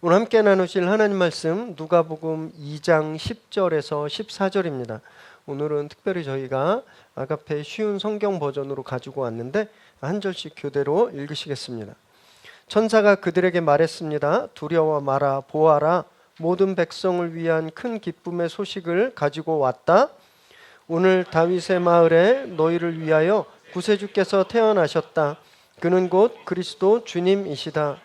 오늘 함께 나누실 하나님 말씀 누가복음 2장 10절에서 14절입니다. 오늘은 특별히 저희가 아가페 쉬운 성경 버전으로 가지고 왔는데 한 절씩 교대로 읽으시겠습니다. 천사가 그들에게 말했습니다. 두려워 마라. 보아라. 모든 백성을 위한 큰 기쁨의 소식을 가지고 왔다. 오늘 다윗의 마을에 너희를 위하여 구세주께서 태어나셨다. 그는 곧 그리스도 주님이시다.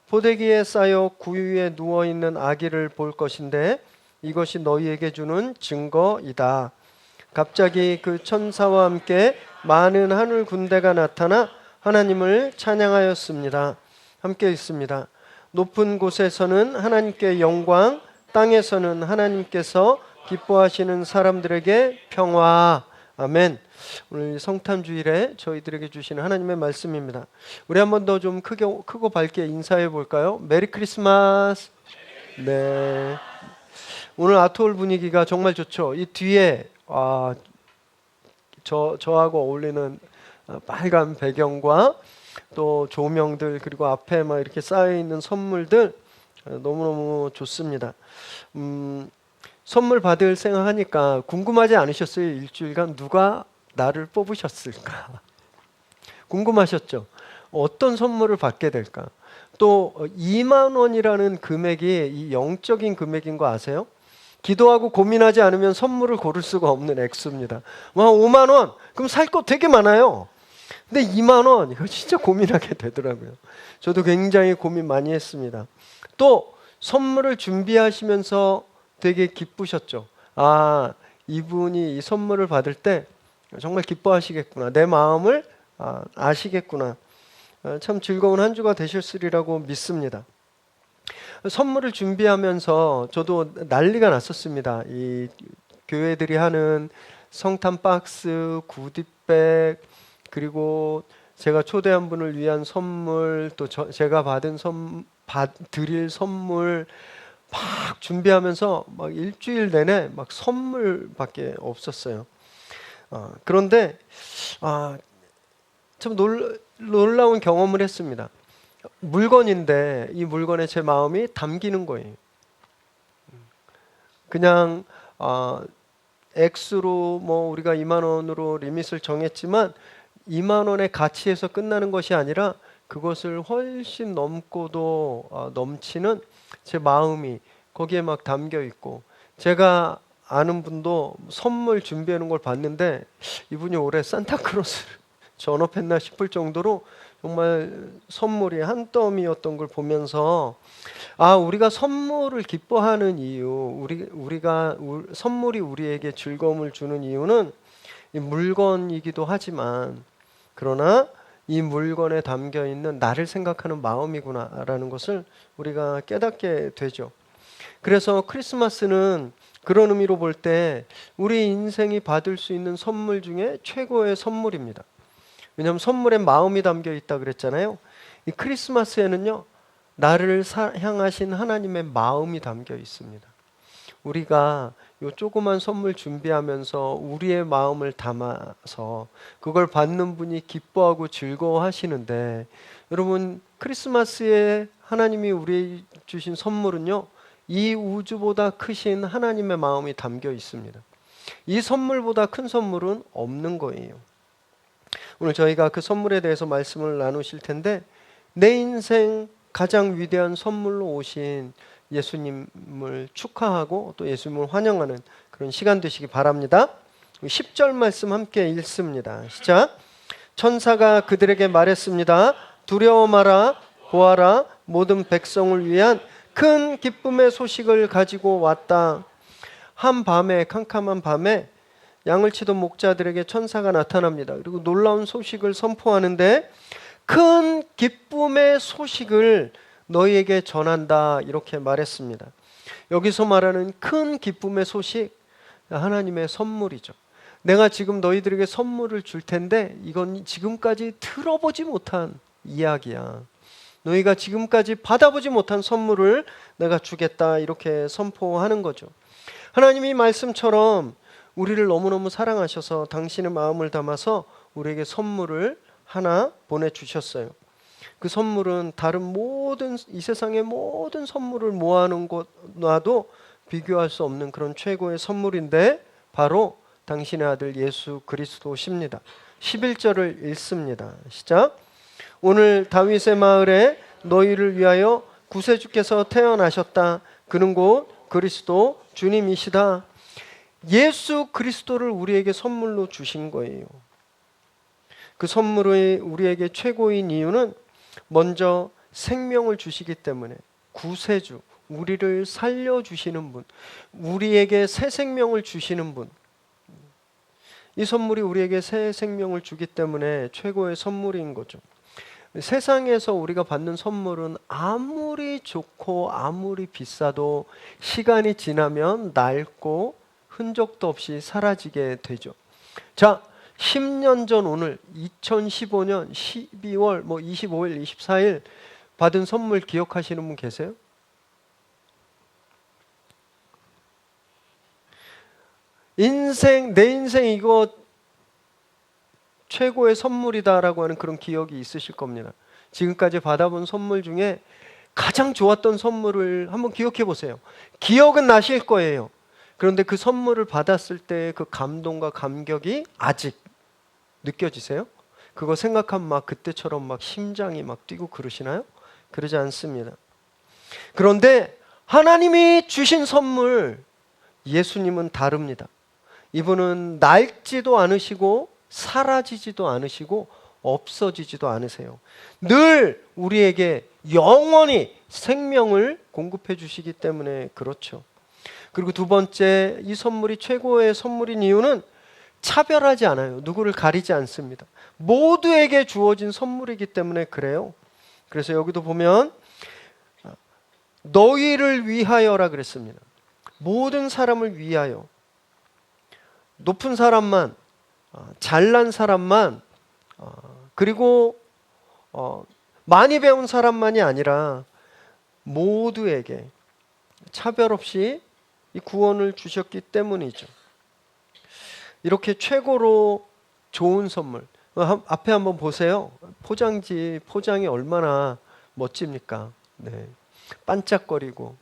포대기에 쌓여 구유에 누워있는 아기를 볼 것인데 이것이 너희에게 주는 증거이다. 갑자기 그 천사와 함께 많은 하늘 군대가 나타나 하나님을 찬양하였습니다. 함께 읽습니다. 높은 곳에서는 하나님께 영광, 땅에서는 하나님께서 기뻐하시는 사람들에게 평화. 아멘. 오늘 성탄주일에 저희들에게 주시는 하나님의 말씀입니다. 우리 한 번 더 좀 크고 밝게 인사해 볼까요? 메리 크리스마스. 네. 오늘 아트홀 분위기가 정말 좋죠. 이 뒤에 저하고 어울리는 빨간 배경과 또 조명들, 그리고 앞에 막 이렇게 쌓여 있는 선물들 너무너무 좋습니다. 선물 받을 생각하니까 궁금하지 않으셨어요? 일주일간 누가 나를 뽑으셨을까? 궁금하셨죠? 어떤 선물을 받게 될까? 또 2만 원이라는 금액이 이 영적인 금액인 거 아세요? 기도하고 고민하지 않으면 선물을 고를 수가 없는 액수입니다. 5만 원? 그럼 살 거 되게 많아요. 근데 2만 원? 이거 진짜 고민하게 되더라고요. 저도 굉장히 고민 많이 했습니다. 또 선물을 준비하시면서 되게 기쁘셨죠. 이분이 이 선물을 받을 때 정말 기뻐하시겠구나. 내 마음을 아시겠구나. 참 즐거운 한 주가 되셨으리라고 믿습니다. 선물을 준비하면서 저도 난리가 났었습니다. 이 교회들이 하는 성탄 박스, 구디백, 그리고 제가 초대한 분을 위한 선물, 또 제가 드릴 선물 막 준비하면서 막 일주일 내내 막 선물밖에 없었어요. 그런데 참 놀라운 경험을 했습니다. 물건인데 이 물건에 제 마음이 담기는 거예요. 그냥 액수로 우리가 2만 원으로 리밋을 정했지만 2만 원의 가치에서 끝나는 것이 아니라 그것을 훨씬 넘고도 넘치는 제 마음이 거기에 막 담겨 있고, 제가 아는 분도 선물 준비해 놓은 걸 봤는데 이분이 올해 산타크로스를 전업했나 싶을 정도로 정말 선물이 한 뼘이었던 걸 보면서 우리가 선물을 기뻐하는 이유, 우리가 선물이 우리에게 즐거움을 주는 이유는 이 물건이기도 하지만, 그러나 이 물건에 담겨 있는 나를 생각하는 마음이구나라는 것을 우리가 깨닫게 되죠. 그래서 크리스마스는 그런 의미로 볼 때 우리 인생이 받을 수 있는 선물 중에 최고의 선물입니다. 왜냐하면 선물에 마음이 담겨 있다 그랬잖아요. 이 크리스마스에는요, 나를 향하신 하나님의 마음이 담겨 있습니다. 우리가 요 조그만 선물 준비하면서 우리의 마음을 담아서 그걸 받는 분이 기뻐하고 즐거워하시는데, 여러분, 크리스마스에 하나님이 우리 주신 선물은요, 이 우주보다 크신 하나님의 마음이 담겨 있습니다. 이 선물보다 큰 선물은 없는 거예요. 오늘 저희가 그 선물에 대해서 말씀을 나누실 텐데, 내 인생 가장 위대한 선물로 오신 예수님을 축하하고 또 예수님을 환영하는 그런 시간 되시기 바랍니다. 10절 말씀 함께 읽습니다. 시작. 천사가 그들에게 말했습니다. 두려워 마라. 보아라. 모든 백성을 위한 큰 기쁨의 소식을 가지고 왔다. 한밤에, 캄캄한 밤에 양을 치던 목자들에게 천사가 나타납니다. 그리고 놀라운 소식을 선포하는데, 큰 기쁨의 소식을 너희에게 전한다, 이렇게 말했습니다. 여기서 말하는 큰 기쁨의 소식, 하나님의 선물이죠. 내가 지금 너희들에게 선물을 줄 텐데 이건 지금까지 들어보지 못한 이야기야. 너희가 지금까지 받아보지 못한 선물을 내가 주겠다, 이렇게 선포하는 거죠. 하나님이 말씀처럼 우리를 너무너무 사랑하셔서 당신의 마음을 담아서 우리에게 선물을 하나 보내주셨어요. 그 선물은 다른 모든 이 세상의 모든 선물을 모아놓은 것과도 비교할 수 없는 그런 최고의 선물인데 바로 당신의 아들 예수 그리스도십니다. 11절을 읽습니다. 시작. 오늘 다윗의 마을에 너희를 위하여 구세주께서 태어나셨다. 그는 곧 그리스도 주님이시다. 예수 그리스도를 우리에게 선물로 주신 거예요. 그 선물이 우리에게 최고인 이유는 먼저 생명을 주시기 때문에, 구세주, 우리를 살려주시는 분, 우리에게 새 생명을 주시는 분, 이 선물이 우리에게 새 생명을 주기 때문에 최고의 선물인 거죠. 세상에서 우리가 받는 선물은 아무리 좋고 아무리 비싸도 시간이 지나면 낡고 흔적도 없이 사라지게 되죠. 자, 10년 전 오늘 2015년 12월 25일, 24일 받은 선물 기억하시는 분 계세요? 내 인생 이거 최고의 선물이다라고 하는 그런 기억이 있으실 겁니다. 지금까지 받아본 선물 중에 가장 좋았던 선물을 한번 기억해 보세요. 기억은 나실 거예요. 그런데 그 선물을 받았을 때 그 감동과 감격이 아직 느껴지세요? 그거 생각하면 막 그때처럼 막 심장이 막 뛰고 그러시나요? 그러지 않습니다. 그런데 하나님이 주신 선물, 예수님은 다릅니다. 이분은 낡지도 않으시고 사라지지도 않으시고 없어지지도 않으세요. 늘 우리에게 영원히 생명을 공급해 주시기 때문에 그렇죠. 그리고 두 번째, 이 선물이 최고의 선물인 이유는 차별하지 않아요. 누구를 가리지 않습니다. 모두에게 주어진 선물이기 때문에 그래요. 그래서 여기도 보면 너희를 위하여라 그랬습니다. 모든 사람을 위하여. 높은 사람만, 잘난 사람만, 그리고 많이 배운 사람만이 아니라 모두에게 차별 없이 이 구원을 주셨기 때문이죠. 이렇게 최고로 좋은 선물, 앞에 한번 보세요. 포장이 얼마나 멋집니까? 네. 반짝거리고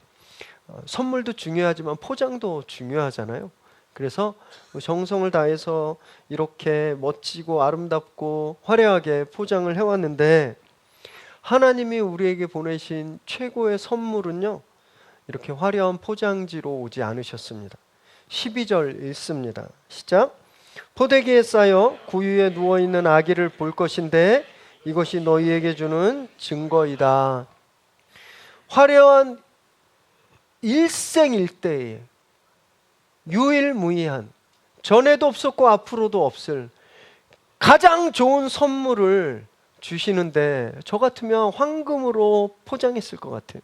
선물도 중요하지만 포장도 중요하잖아요. 그래서 정성을 다해서 이렇게 멋지고 아름답고 화려하게 포장을 해왔는데, 하나님이 우리에게 보내신 최고의 선물은요, 이렇게 화려한 포장지로 오지 않으셨습니다. 12절 읽습니다. 시작. 포대기에 쌓여 구유에 누워있는 아기를 볼 것인데 이것이 너희에게 주는 증거이다. 화려한 일생일대의 유일무이한, 전에도 없었고 앞으로도 없을 가장 좋은 선물을 주시는데 저 같으면 황금으로 포장했을 것 같아요.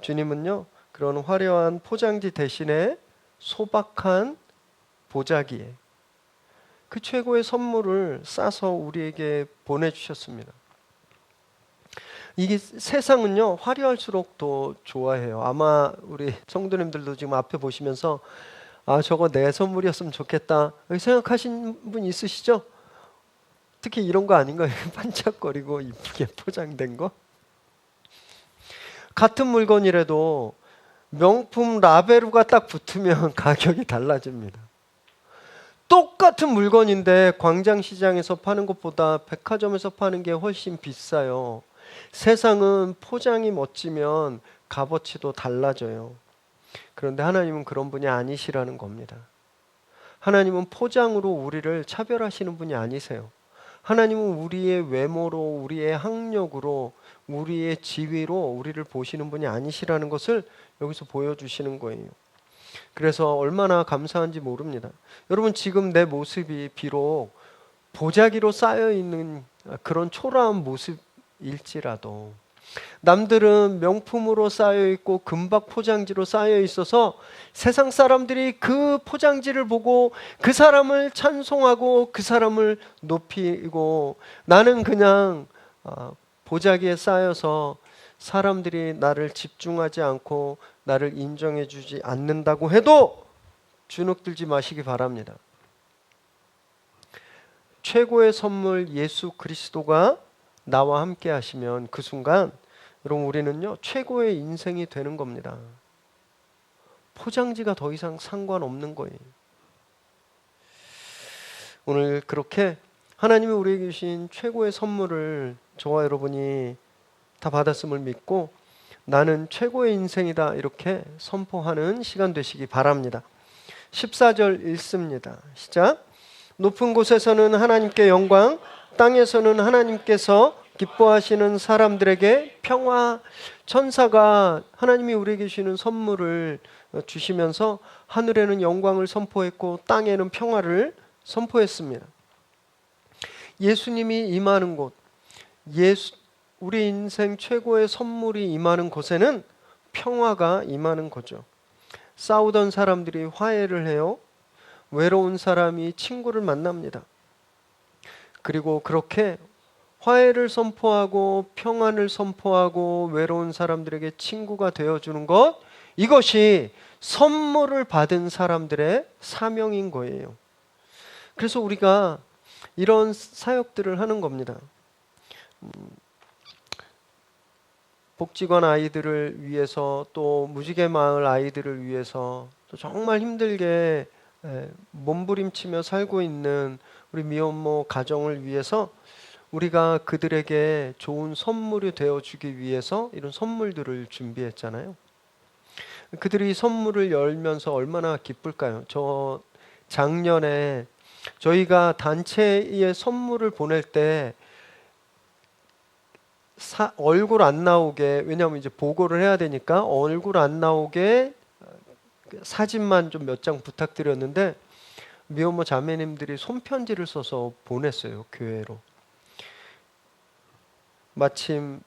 주님은요, 그런 화려한 포장지 대신에 소박한 보자기에 그 최고의 선물을 싸서 우리에게 보내주셨습니다. 이게 세상은요, 화려할수록 더 좋아해요. 아마 우리 성도님들도 지금 앞에 보시면서 저거 내 선물이었으면 좋겠다 생각하신 분 있으시죠? 특히 이런 거 아닌가요? 반짝거리고 이쁘게 포장된 거. 같은 물건이라도 명품 라베루가 딱 붙으면 가격이 달라집니다. 똑같은 물건인데 광장시장에서 파는 것보다 백화점에서 파는 게 훨씬 비싸요. 세상은 포장이 멋지면 값어치도 달라져요. 그런데 하나님은 그런 분이 아니시라는 겁니다. 하나님은 포장으로 우리를 차별하시는 분이 아니세요. 하나님은 우리의 외모로, 우리의 학력으로, 우리의 지위로 우리를 보시는 분이 아니시라는 것을 여기서 보여주시는 거예요. 그래서 얼마나 감사한지 모릅니다. 여러분, 지금 내 모습이 비록 보자기로 쌓여있는 그런 초라한 모습일지라도, 남들은 명품으로 쌓여있고 금박 포장지로 쌓여있어서 세상 사람들이 그 포장지를 보고 그 사람을 찬송하고 그 사람을 높이고, 나는 그냥 보자기에 쌓여서 사람들이 나를 집중하지 않고 나를 인정해 주지 않는다고 해도 주눅들지 마시기 바랍니다. 최고의 선물 예수 그리스도가 나와 함께 하시면 그 순간 여러분 우리는요 최고의 인생이 되는 겁니다. 포장지가 더 이상 상관없는 거예요. 오늘 그렇게 하나님이 우리에게 주신 최고의 선물을 저와 여러분이 다 받았음을 믿고 나는 최고의 인생이다 이렇게 선포하는 시간 되시기 바랍니다. 14절 읽습니다. 시작. 높은 곳에서는 하나님께 영광, 땅에서는 하나님께서 기뻐하시는 사람들에게 평화. 천사가 하나님이 우리에게 주시는 선물을 주시면서 하늘에는 영광을 선포했고 땅에는 평화를 선포했습니다. 예수님이 임하는 곳, 우리 인생 최고의 선물이 임하는 곳에는 평화가 임하는 거죠. 싸우던 사람들이 화해를 해요. 외로운 사람이 친구를 만납니다. 그리고 그렇게 화해를 선포하고 평안을 선포하고 외로운 사람들에게 친구가 되어주는 것, 이것이 선물을 받은 사람들의 사명인 거예요. 그래서 우리가 이런 사역들을 하는 겁니다. 복지관 아이들을 위해서 또 무지개 마을 아이들을 위해서 또 정말 힘들게 몸부림치며 살고 있는 우리 미혼모 가정을 위해서 우리가 그들에게 좋은 선물이 되어주기 위해서 이런 선물들을 준비했잖아요. 그들이 선물을 열면서 얼마나 기쁠까요? 저 작년에 저희가 단체에 선물을 보낼 때 얼굴 안 나오게, 왜냐하면 이제 보고를 해야 되니까 얼굴 안 나오게 사진만 좀 몇 장 부탁드렸는데 미혼모 자매님들이 손편지를 써서 보냈어요. 교회로. 마침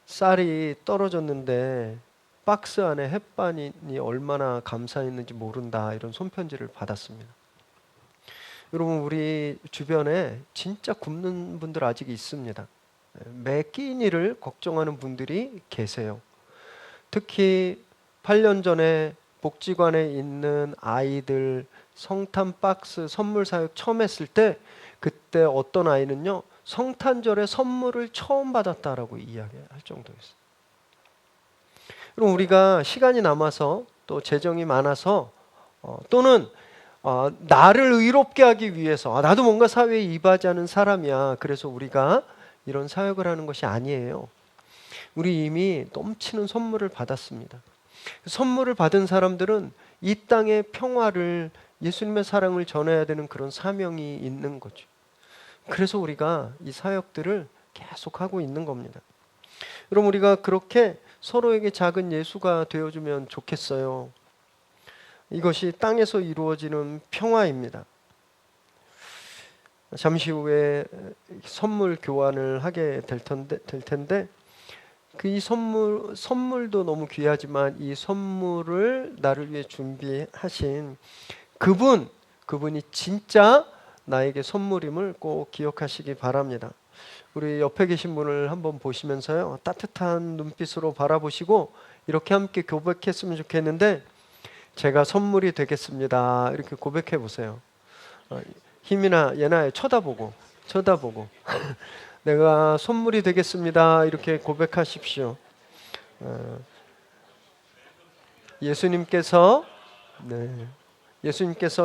쌀이 떨어졌는데 박스 안에 햇반이 얼마나 감사했는지 모른다, 이런 손편지를 받았습니다. 여러분 우리 주변에 진짜 굶는 분들 아직 있습니다. 매 끼니를 걱정하는 분들이 계세요. 특히 8년 전에 복지관에 있는 아이들 성탄 박스 선물 사역 처음 했을 때 그때 어떤 아이는요 성탄절에 선물을 처음 받았다라고 이야기할 정도였어요. 그럼 우리가 시간이 남아서 또 재정이 많아서 또는 나를 의롭게 하기 위해서 나도 뭔가 사회에 이바지하는 사람이야, 그래서 우리가 이런 사역을 하는 것이 아니에요. 우리 이미 넘치는 선물을 받았습니다. 선물을 받은 사람들은 이 땅의 평화를, 예수님의 사랑을 전해야 되는 그런 사명이 있는 거죠. 그래서 우리가 이 사역들을 계속 하고 있는 겁니다. 그럼 우리가 그렇게 서로에게 작은 예수가 되어주면 좋겠어요. 이것이 땅에서 이루어지는 평화입니다. 잠시 후에 선물 교환을 하게 될 텐데 그 이 선물도 너무 귀하지만 이 선물을 나를 위해 준비하신 그분이 진짜 나에게 선물임을 꼭 기억하시기 바랍니다. 우리 옆에 계신 분을 한번 보시면서요 따뜻한 눈빛으로 바라보시고 이렇게 함께 고백했으면 좋겠는데, 제가 선물이 되겠습니다, 이렇게 고백해 보세요. 힘이나 예나에 쳐다보고 내가 선물이 되겠습니다, 이렇게 고백하십시오. 예수님께서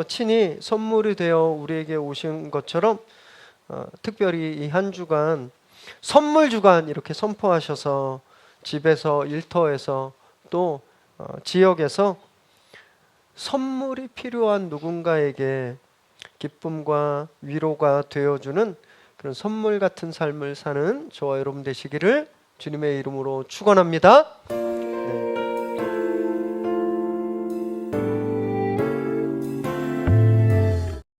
친히 선물이 되어 우리에게 오신 것처럼 특별히 이 한 주간 선물 주간 이렇게 선포하셔서 집에서, 일터에서 또 지역에서 선물이 필요한 누군가에게 기쁨과 위로가 되어주는 그런 선물 같은 삶을 사는 저와 여러분 되시기를 주님의 이름으로 축원합니다. 네.